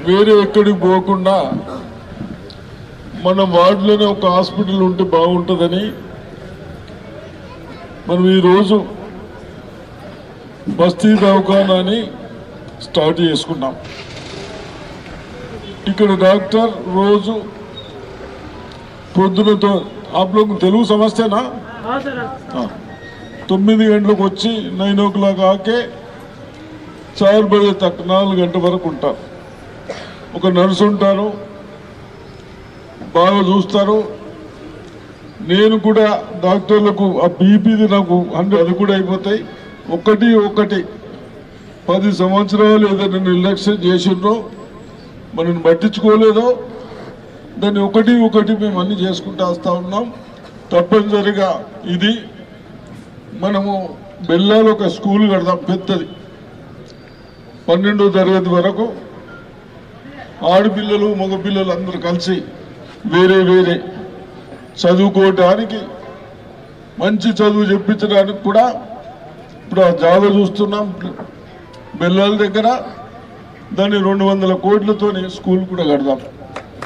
వేరే ఎక్కడికి పోకుండా మన వార్డులోనే ఒక హాస్పిటల్ ఉంటే బాగుంటుందని మనం ఈరోజు బస్తీ దవాఖానాని స్టార్ట్ చేసుకున్నాం. ఇక్కడ డాక్టర్ రోజు పొద్దునతో आप తెలుగు సమస్యనా 9 గంటలకు వచ్చి 9 o'clock ఆకే 4 బజే తక్ 4 గంటల వరకు ఉంటారు. ఒక నర్సు ఉంటారు, బాగా చూస్తారు. నేను కూడా డాక్టర్లకు ఆ బీపీది నాకు 100 అది కూడా అయిపోతాయి. ఒకటి 10 సంవత్సరాలు ఏదైనా నిర్లక్ష్యం చేసిండ్రో మనం పట్టించుకోలేదో దాన్ని ఒకటి మేము అన్ని చేసుకుంటూ వస్తూ ఉన్నాం. తప్పనిసరిగా ఇది మనము బెల్లాలో ఒక స్కూల్ కడదాం పెద్దది, 12వ తరగతి వరకు ఆడపిల్లలు మగపిల్లలు అందరూ కలిసి వేరే చదువుకోవడానికి మంచి చదువు చెప్పించడానికి కూడా ఇప్పుడు ఆ జాగా చూస్తున్నాం బెల్లాల దగ్గర. దాన్ని 200 కోట్లతోని స్కూల్ కూడా కడదాం.